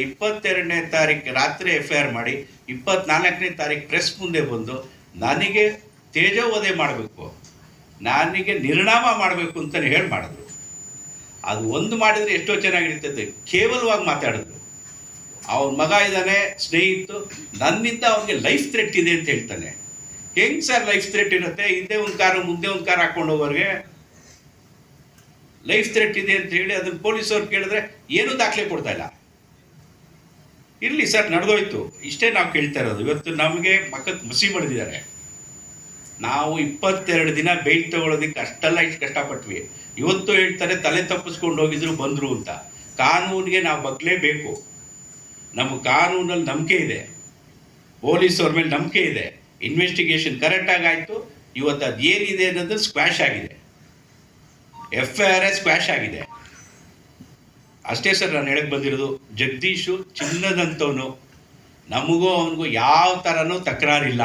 22ನೇ ತಾರೀಕು ರಾತ್ರಿ FIR ಮಾಡಿ 24ನೇ ತಾರೀಕು ಪ್ರೆಸ್ ಮುಂದೆ ಬಂದು ನನಗೆ ತೇಜೋವಧೆ ಮಾಡಬೇಕು, ನನಗೆ ನಿರ್ನಾಮ ಮಾಡಬೇಕು ಅಂತಲೇ ಹೇಳಿ ಮಾಡಿದ್ರು. ಅದು ಒಂದು ಮಾಡಿದರೆ ಎಷ್ಟೋ ಚೆನ್ನಾಗಿರ್ತದೆ. ಕೇವಲವಾಗಿ ಮಾತಾಡಿದ್ರು. ಅವನ ಮಗ ಇದ್ದಾನೆ, ಸ್ನೇಹಿತು, ನನ್ನಿಂದ ಅವನಿಗೆ ಲೈಫ್ ಥ್ರೆಟ್ ಇದೆ ಅಂತ ಹೇಳ್ತಾನೆ. ಹೆಂಗೆ ಸರ್ ಲೈಫ್ ಥ್ರೆಟ್ ಇರುತ್ತೆ? ಹಿಂದೆ ಒಂದು ಕಾರು ಮುಂದೆ ಒಂದು ಕಾರ್ ಹಾಕೊಂಡು ಹೋಗೋರಿಗೆ ಲೈಫ್ ಥ್ರೆಟ್ ಇದೆ ಅಂತ ಹೇಳಿ ಅದನ್ನು ಪೊಲೀಸವ್ರು ಕೇಳಿದ್ರೆ ಏನೂ ದಾಖಲೆ ಕೊಡ್ತಾ ಇಲ್ಲ. ಇರಲಿ ಸರ್, ನಡೆದೋಯ್ತು, ಇಷ್ಟೇ ನಾವು ಕೇಳ್ತಾ ಇರೋದು. ಇವತ್ತು ನಮಗೆ ಮಕ್ಕಕ್ಕೆ ಮಸಿ ಬಳಿದಿದ್ದಾರೆ. ನಾವು 22 ದಿನ ಬೇಲ್ ತಗೊಳ್ಳೋದಕ್ಕೆ ಅಷ್ಟೆಲ್ಲ ಇಷ್ಟು ಕಷ್ಟಪಟ್ವಿ. ಇವತ್ತು ಹೇಳ್ತಾರೆ ತಲೆ ತಪ್ಪಿಸ್ಕೊಂಡು ಹೋಗಿದ್ರು ಬಂದರು ಅಂತ. ಕಾನೂನಿಗೆ ನಾವು ಬಗ್ಲೇಬೇಕು. ನಮಗೆ ಕಾನೂನಲ್ಲಿ ನಂಬಿಕೆ ಇದೆ, ಪೊಲೀಸವ್ರ ಮೇಲೆ ನಂಬಿಕೆ ಇದೆ. ಇನ್ವೆಸ್ಟಿಗೇಷನ್ ಕರೆಕ್ಟಾಗಿ ಆಯಿತು. ಇವತ್ತು ಅದು ಏನಿದೆ ಅನ್ನೋದು ಸ್ಕ್ವ್ಯಾಶ್ ಆಗಿದೆ, FIR ಸ್ಕ್ವ್ಯಾಶ್ ಆಗಿದೆ. ಅಷ್ಟೇ ಸರ್ ನಾನು ಹೇಳಕ್ಕೆ ಬಂದಿರೋದು. ಜಗದೀಶು ಚಿನ್ನದಂಥವನು, ನಮಗೂ ಅವನಿಗೂ ಯಾವ ಥರನೂ ತಕರಾರಿಲ್ಲ.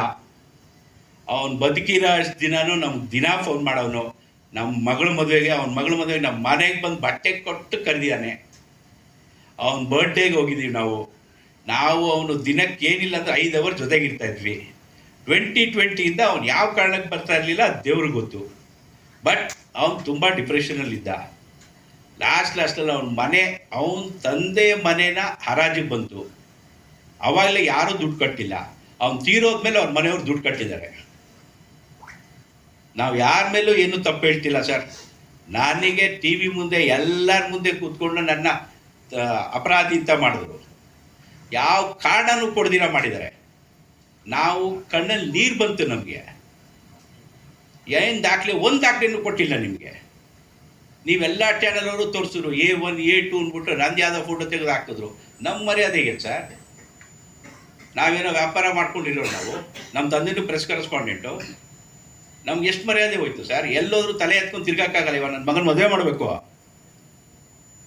ಅವನು ಬದುಕಿರೋ ಅಷ್ಟು ದಿನವೂ ನಮ್ಗೆ ದಿನ ಫೋನ್ ಮಾಡೋನು. ನಮ್ಮ ಮಗಳ ಮದುವೆಗೆ, ಅವನ ಮಗಳ ಮದುವೆಗೆ ನಮ್ಮ ಮನೆಗೆ ಬಂದು ಬಟ್ಟೆ ಕೊಟ್ಟು ಕರೆದಿದ್ದಾನೆ. ಅವನ ಬರ್ಡೇಗೆ ಹೋಗಿದ್ದೀವಿ ನಾವು ಅವನು ದಿನಕ್ಕೆ ಏನಿಲ್ಲ ಅಂದರೆ 5 ಅವರ್ ಜೊತೆಗಿರ್ತಾ ಇದ್ವಿ. 2020ಇಂದ ಅವನು ಯಾವ ಕಾರಣಕ್ಕೆ ಬರ್ತಾ ಇರಲಿಲ್ಲ, ಅದು ದೇವ್ರಿಗೆ ಗೊತ್ತು. ಬಟ್ ಅವನು ತುಂಬ ಡಿಪ್ರೆಷನಲ್ಲಿದ್ದ. ಲಾಸ್ಟಲ್ಲಿ ಅವನ ತಂದೆ ಮನೇನ ಹರಾಜಿಗೆ ಬಂತು. ಅವಾಗಲೇ ಯಾರೂ ದುಡ್ಡು ಕಟ್ಟಿಲ್ಲ. ಅವ್ನು ತೀರೋದ್ಮೇಲೆ ಅವ್ರ ಮನೆಯವ್ರು ದುಡ್ಡು ಕಟ್ಟಿದ್ದಾರೆ. ನಾವು ಯಾರ ಮೇಲೂ ಏನೂ ತಪ್ಪು ಹೇಳ್ತಿಲ್ಲ ಸರ್. ನನಗೆ TV ಮುಂದೆ ಎಲ್ಲರ ಮುಂದೆ ಕೂತ್ಕೊಂಡು ನನ್ನ ಅಪರಾಧಿ ಅಂತ ಮಾಡಿದ್ರು. ಯಾವ ಕಾರಣನೂ ಕೊಡ್ದಿರ ಮಾಡಿದ್ದಾರೆ. ನಾವು ಕಣ್ಣಲ್ಲಿ ನೀರು ಬಂತು ನಮಗೆ. ಏನು ದಾಖಲೆ, ಒಂದು ದಾಖಲೆನೂ ಕೊಟ್ಟಿಲ್ಲ ನಿಮಗೆ. ನೀವೆಲ್ಲ ಚಾನಲ್ ಅವರು ತೋರಿಸಿದ್ರು A1 A2 ಅಂದ್ಬಿಟ್ಟು ನಂದು ಯಾವುದೋ ಫೋಟೋ ತೆಗೆದು ಹಾಕಿದ್ರು. ನಮ್ಮ ಮರ್ಯಾದೆ ಹೇಗೆ ಸರ್? ನಾವೇನೋ ವ್ಯಾಪಾರ ಮಾಡ್ಕೊಂಡಿರೋರು ನಾವು. ನಮ್ಮ ತಂದೆನೂ ಪ್ರೆಸ್ ಕರೆಸ್ಪಾಂಡೆಂಟು. ನಮ್ಗೆ ಎಷ್ಟು ಮರ್ಯಾದೆ ಹೋಯ್ತು ಸರ್? ಎಲ್ಲೋದ್ರೂ ತಲೆ ಎತ್ಕೊಂಡು ತಿರ್ಗಾಕ್ಕಾಗಲ್ಲ. ಇವಾಗ ನನ್ನ ಮಗನ ಮದುವೆ ಮಾಡಬೇಕು,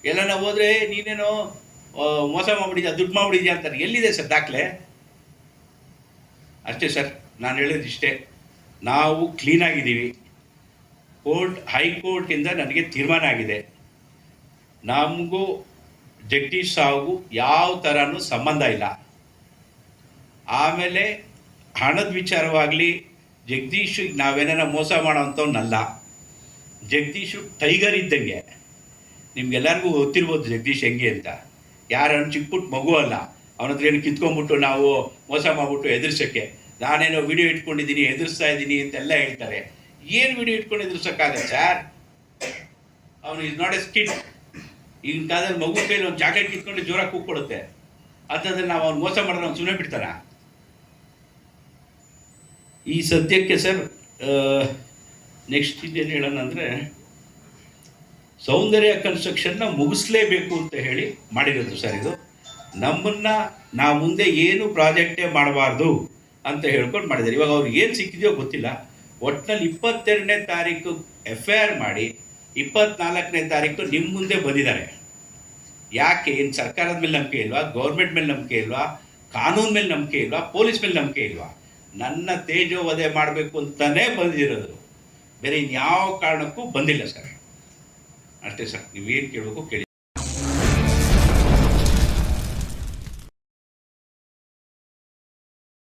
ಎಲ್ಲನ ಹೋದರೆ ನೀನೇನೋ ಮೋಸ ಮಾಡಿದ್ಯಾ, ದುಡ್ಡು ಮಾಡಿದ್ಯಾ ಅಂತಾರೆ. ಎಲ್ಲಿದೆ ಸರ್ ದಾಖಲೆ? ಅಷ್ಟೇ ಸರ್, ನಾನು ಹೇಳೋದು ಇಷ್ಟೇ. ನಾವು ಕ್ಲೀನಾಗಿದ್ದೀವಿ. ಹೈಕೋರ್ಟಿಂದ ನನಗೆ ತೀರ್ಮಾನ ಆಗಿದೆ. ನಮಗೂ ಜಗದೀಶ್ ಸಾವುಗೂ ಯಾವ ಥರನೂ ಸಂಬಂಧ ಇಲ್ಲ. ಆಮೇಲೆ ಹಣದ ವಿಚಾರವಾಗಲಿ, ಜಗದೀಶು ನಾವೇನಾರ ಮೋಸ ಮಾಡೋವಂಥವ್ನಲ್ಲ. ಜಗದೀಶು ಟೈಗರ್ ಇದ್ದಂಗೆ. ನಿಮ್ಗೆಲ್ಲರಿಗೂ ಗೊತ್ತಿರ್ಬೋದು ಜಗದೀಶ್ ಹೆಂಗೆ ಅಂತ. ಯಾರನ್ನು ಚಿಕ್ಕಪುಟ್ಟ ಮಗು ಅಲ್ಲ. ಅವನ ಹತ್ರ ಏನು ಕಿತ್ಕೊಂಡ್ಬಿಟ್ಟು ನಾವು ಮೋಸ ಮಾಡಿಬಿಟ್ಟು ಎದುರಿಸೋಕ್ಕೆ, ನಾನೇನೋ ವಿಡಿಯೋ ಇಟ್ಕೊಂಡಿದ್ದೀನಿ, ಎದುರಿಸ್ತಾ ಇದ್ದೀನಿ ಅಂತೆಲ್ಲ ಹೇಳ್ತಾರೆ. ಏನು ವಿಡಿಯೋ ಇಟ್ಕೊಂಡು ಎದುರಿಸೋಕ್ಕಾಗತ್ತೆ ಸರ್? ಅವನು ಇಸ್ ನಾಟ್ ಎ ಸ್ಕಿಡ್. ಈಗಿನ ಕಾಲದಲ್ಲಿ ಮಗು ಕೈಲಿ ಒಂದು ಚಾಕ್ಲೇಟ್ ಕಿತ್ಕೊಂಡು ಜೋರಾಗಿ ಕೂಗ್ಕೊಡುತ್ತೆ. ಅಂತಂದ್ರೆ ನಾವು ಅವ್ನು ಮೋಸ ಮಾಡಿದ್ರೆ ಅವ್ನು ಸುಮ್ಮನೆ ಬಿಡ್ತಾನ? ಈ ಸದ್ಯಕ್ಕೆ ಸರ್ ನೆಕ್ಸ್ಟ್ ಇದೇನು ಹೇಳೋಣ ಅಂದರೆ, ಸೌಂದರ್ಯ ಕನ್ಸ್ಟ್ರಕ್ಷನ್ನ ಮುಗಿಸ್ಲೇಬೇಕು ಅಂತ ಹೇಳಿ ಮಾಡಿರೋದು ಸರ್. ಇದು ನಮ್ಮನ್ನು ನಾವು ಮುಂದೆ ಏನು ಪ್ರಾಜೆಕ್ಟೇ ಮಾಡಬಾರ್ದು ಅಂತ ಹೇಳ್ಕೊಂಡು ಮಾಡಿದ್ದಾರೆ. ಇವಾಗ ಅವ್ರಿಗೆ ಏನು ಸಿಕ್ಕಿದೆಯೋ ಗೊತ್ತಿಲ್ಲ. ಒಟ್ಟಿನಲ್ಲಿ 22ನೇ ತಾರೀಕು FIR ಮಾಡಿ 24ನೇ ತಾರೀಕು ನಿಮ್ಮ ಮುಂದೆ ಬಂದಿದ್ದಾರೆ. ಯಾಕೆ? ಏನು ಸರ್ಕಾರದ ಮೇಲೆ ನಂಬಿಕೆ ಇಲ್ವಾ? ಗೌರ್ಮೆಂಟ್ ಮೇಲೆ ನಂಬಿಕೆ ಇಲ್ವಾ? ಕಾನೂನು ಮೇಲೆ ನಂಬಿಕೆ ಇಲ್ವಾ? ಪೊಲೀಸ್ ಮೇಲೆ ನಂಬಿಕೆ ಇಲ್ವಾ? ನನ್ನ ತೇಜೋವಧೆ ಮಾಡಬೇಕು ಅಂತಲೇ ಬಂದಿರೋದು, ಬೇರೆ ಇನ್ಯಾವ ಕಾರಣಕ್ಕೂ ಬಂದಿಲ್ಲ ಸರ್. ಅಷ್ಟೇ ಸರ್. ನೀವೇನು ಕೇಳಬೇಕು ಕೇಳಿ.